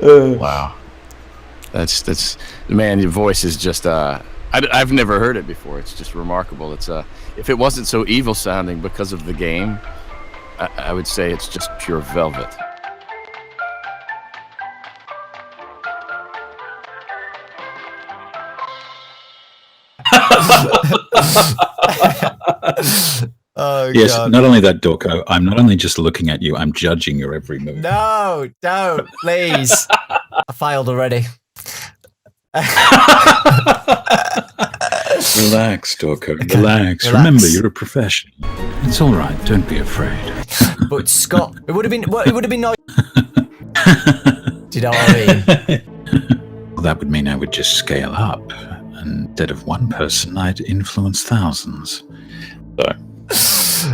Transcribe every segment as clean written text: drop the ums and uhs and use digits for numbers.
Wow. That's man, your voice is just I've never heard it before. It's just remarkable. It's if it wasn't so evil sounding because of the game, I would say it's just pure velvet. Oh, yes, God. not only that, Dorco, I'm not only just looking at you, I'm judging your every move. No, don't, please. I failed already. Relax, Dorco, relax. Remember, you're a professional. It's all right, don't be afraid. But Scott, it would have been nice. Do you know what I mean? Well, that would mean I would just scale up. And instead of one person, I'd influence thousands. So,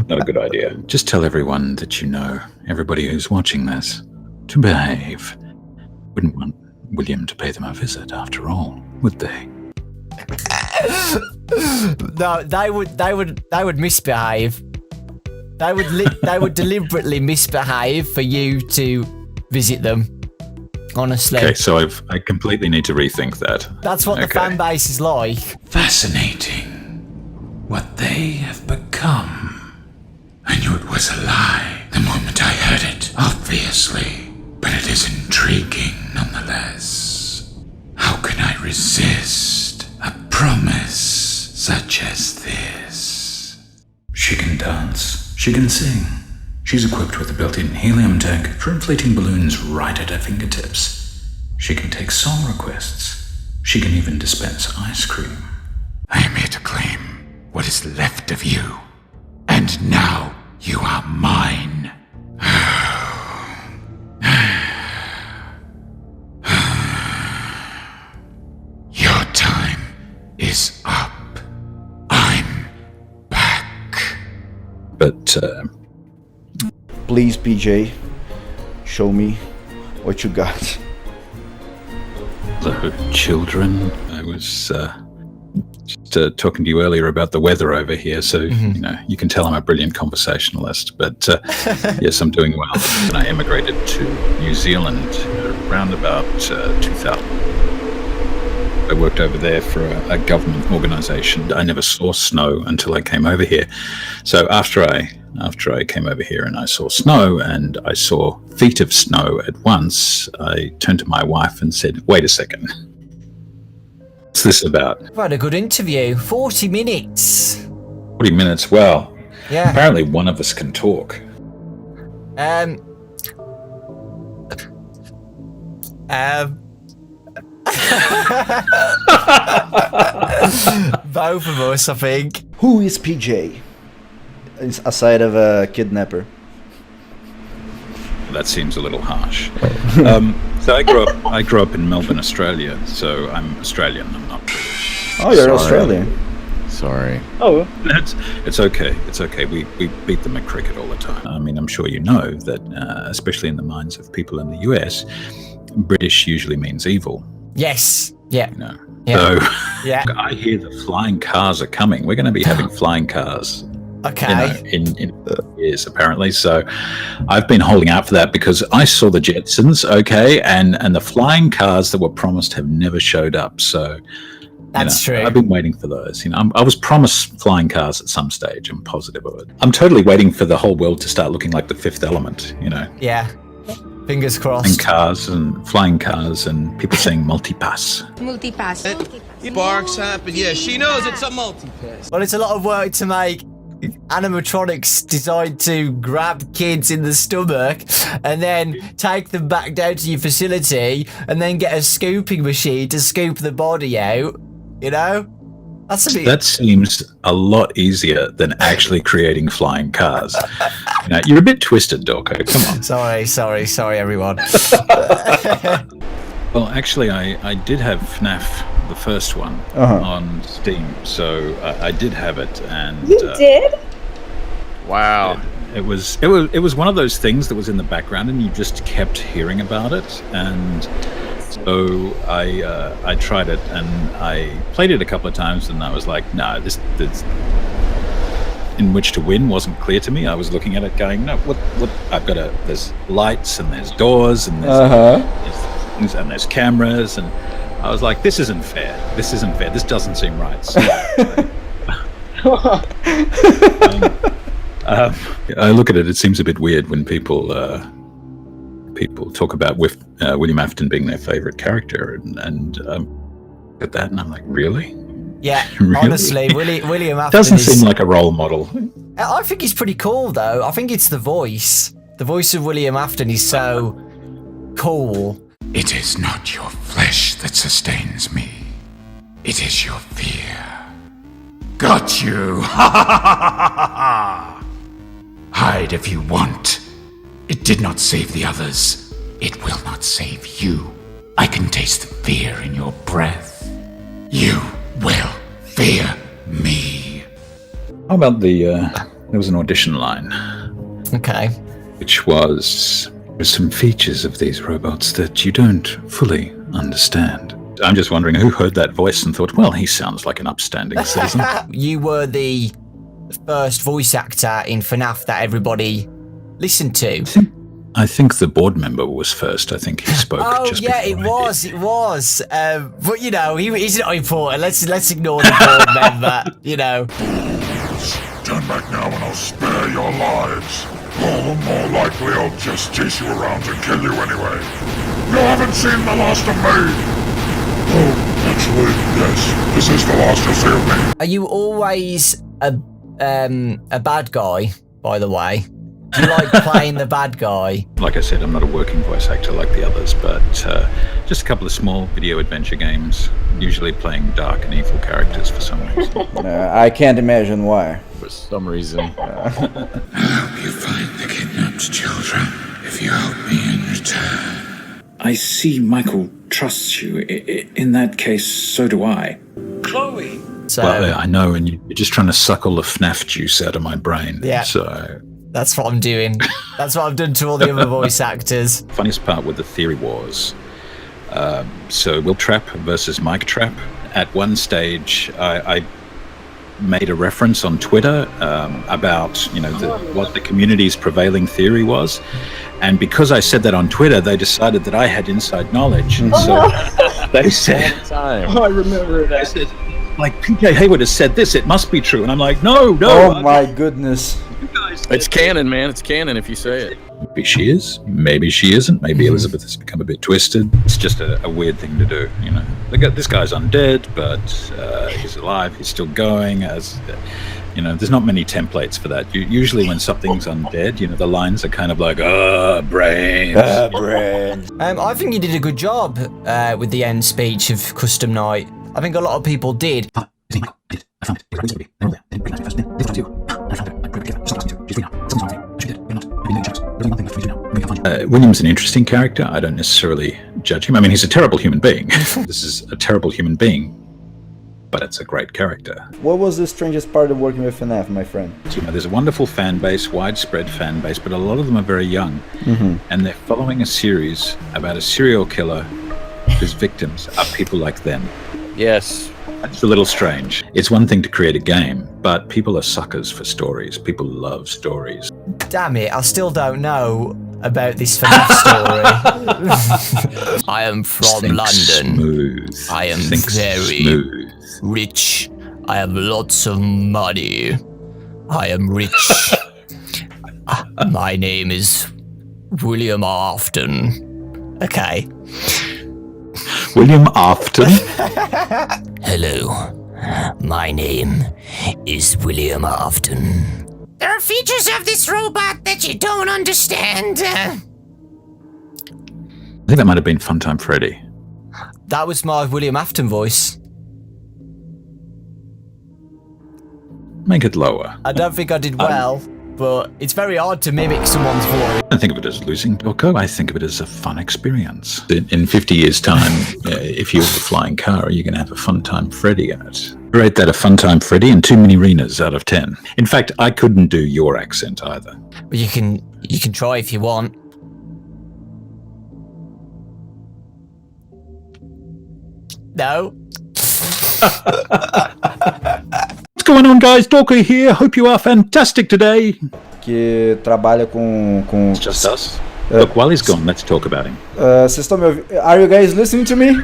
not a good idea. Just tell everyone that you know, everybody who's watching this, to behave. Wouldn't want William to pay them a visit after all, would they? No, they would misbehave. They would deliberately misbehave for you to visit them. Honestly. Okay, so I completely need to rethink that. That's what the fan base is like. Fascinating. What they have become. I knew it was a lie the moment I heard it, obviously. But it is intriguing nonetheless. How can I resist a promise such as this? She can dance. She can sing. She's equipped with a built-in helium tank for inflating balloons right at her fingertips. She can take song requests. She can even dispense ice cream. I am here to claim what is left of you. And now you are mine. Your time is up. I'm back. But, Please, PJ, show me what you got. Hello, children. I was just talking to you earlier about the weather over here, so you know you can tell I'm a brilliant conversationalist. But yes, I'm doing well. And I emigrated to New Zealand around about 2000. I worked over there for a government organisation. I never saw snow until I came over here. So after I came over here and I saw snow and I saw feet of snow at once, I turned to my wife and said, "Wait a second. What's this about?" We've had a good interview. 40 minutes. 40 minutes. Well, Yeah. apparently one of us can talk. Both of us, I think. Who is PJ? Aside of a kidnapper. That seems a little harsh. So I grew up in Melbourne, Australia. So I'm Australian. I'm not British. Oh, you're Sorry. Australian. Sorry. Oh, It's okay. It's okay. We beat them at cricket all the time. I mean, I'm sure you know that, especially in the minds of people in the US, British usually means evil. Yes. Yeah. You know. Yeah. So Yeah. I hear the flying cars are coming. We're going to be having flying cars. Okay. In years apparently. So I've been holding out for that because I saw the Jetsons, okay, and the flying cars that were promised have never showed up. So That's true. I've been waiting for those. You know, I was promised flying cars at some stage. I'm positive of it. I'm totally waiting for the whole world to start looking like the Fifth Element. You know, Yeah. Fingers and crossed. cars and flying cars and people saying multipass. Multipass. He barks up, and yeah, she knows it's a multi-pass. Well, it's a lot of work to make animatronics designed to grab kids in the stomach and then take them back down to your facility and then get a scooping machine to scoop the body out. You know? That's a bit... That seems a lot easier than actually creating flying cars. You know, you're a bit twisted, Dorco. Come on. Sorry, everyone. Well, actually, I did have FNAF, the first one, on Steam, so I did have it, and You did? Wow. it was one of those things that was in the background, and you just kept hearing about it, and so I tried it, and I played it a couple of times, and I was like, no, this in which to win wasn't clear to me. I was looking at it going, no, what I've got there's lights and there's doors and there's things, and there's cameras, and I was like, this isn't fair. This isn't fair. This doesn't seem right. So, I look at it. It seems a bit weird when people talk about William Afton being their favorite character, and at that, and I'm like, really? Yeah, Really? honestly, William Afton Doesn't seem like a role model. I think he's pretty cool, though. I think it's the voice. The voice of William Afton is so cool. It is not your flesh that sustains me. It is your fear. Got you! Hide if you want. It did not save the others. It will not save you. I can taste the fear in your breath. You will fear me. How about there was an audition line, Okay. which was, there's some features of these robots that you don't fully understand. I'm just wondering who heard that voice and thought, well, he sounds like an upstanding citizen. You were the first voice actor in FNAF that everybody listened to. I think the board member was first. I think he spoke just before I did. It was. But, you know, he's not important. Let's ignore the board member, you know. Turn back now and I'll spare your lives. Or more likely I'll just chase you around and kill you anyway. You haven't seen the last of me! Oh, actually, yes. This is the last you'll see of me. Are you always a bad guy, by the way? Do you like playing the bad guy? Like I said, I'm not a working voice actor like the others, but just a couple of small video adventure games, usually playing dark and evil characters for some reason. I can't imagine why. For some reason. I'll help you find the kidnapped children if you help me in return. I see Michael trusts you. In that case, so do I. Chloe! So, Well, I know, and you're just trying to suck all the FNAF juice out of my brain. Yeah. So, that's what I'm doing. That's what I've done to all the other voice actors. funniest part with the theory wars. So Will Trapp versus Mike Trapp. At one stage, I made a reference on Twitter about what the community's prevailing theory was, and because I said that on Twitter, they decided that I had inside knowledge, and so they said, Time. I remember that. They said, like, PJ Heywood has said this, it must be true, and I'm like, no. Oh my goodness. You guys said It's canon, man. It's canon if you say it. Maybe she is. Maybe she isn't. Maybe Elizabeth has become a bit twisted. It's just a weird thing to do, you know. This guy's undead, but he's alive. He's still going. There's not many templates for that. Usually when something's undead, the lines are kind of like, brains. Brains. I think you did a good job with the end speech of Custom Night. I think a lot of people did. William's an interesting character. I don't necessarily judge him. I mean, he's a terrible human being. This is a terrible human being, but it's a great character. What was the strangest part of working with FNAF, my friend? There's a wonderful fan base, widespread fan base, but a lot of them are very young, and they're following a series about a serial killer whose victims are people like them. Yes. It's a little strange. It's one thing to create a game, but people are suckers for stories. People love stories. Damn it, I still don't know about this FNAF story. I am from Think London. Smooth. I am Think very smooth. rich. I have lots of money. I am rich. My name is William Afton. Okay. William Afton. Hello. My name is William Afton. There are features of this robot that you don't understand. I think that might have been Funtime Freddy. That was my William Afton voice. Make it lower. I don't think I did well, but it's very hard to mimic someone's voice. I don't think of it as losing Doko. I think of it as a fun experience. In 50 years' time, if you have a flying car, you're going to have a Funtime Freddy in it. Rate that a Funtime Freddy and 2 mini Renas out of 10. In fact, I couldn't do your accent either. But you can try if you want. No. What's going on, guys? Doko here. Hope you are fantastic today. Que trabalha com It's just us. Look, while he's gone, let's talk about him. System, are you guys listening to me?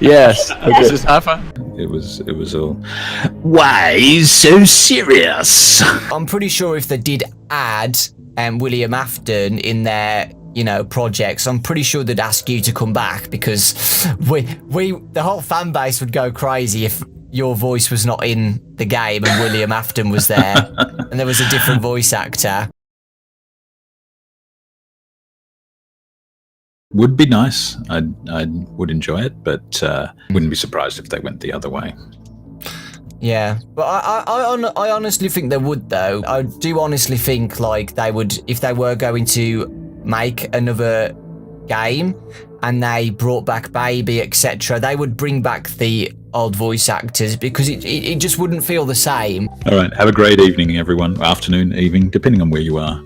Yes. This is Alpha. It was all. Why so serious? I'm pretty sure if they did add William Afton in their, projects, I'm pretty sure they'd ask you to come back, because the whole fan base would go crazy if your voice was not in the game and William Afton was there and there was a different voice actor. Would be nice. I would enjoy it, but wouldn't be surprised if they went the other way. Yeah, but I honestly think they would, though. I do honestly think they would, if they were going to make another game and they brought back Baby, etc., they would bring back the old voice actors, because it just wouldn't feel the same. All right, have a great evening, everyone. Afternoon, evening, depending on where you are.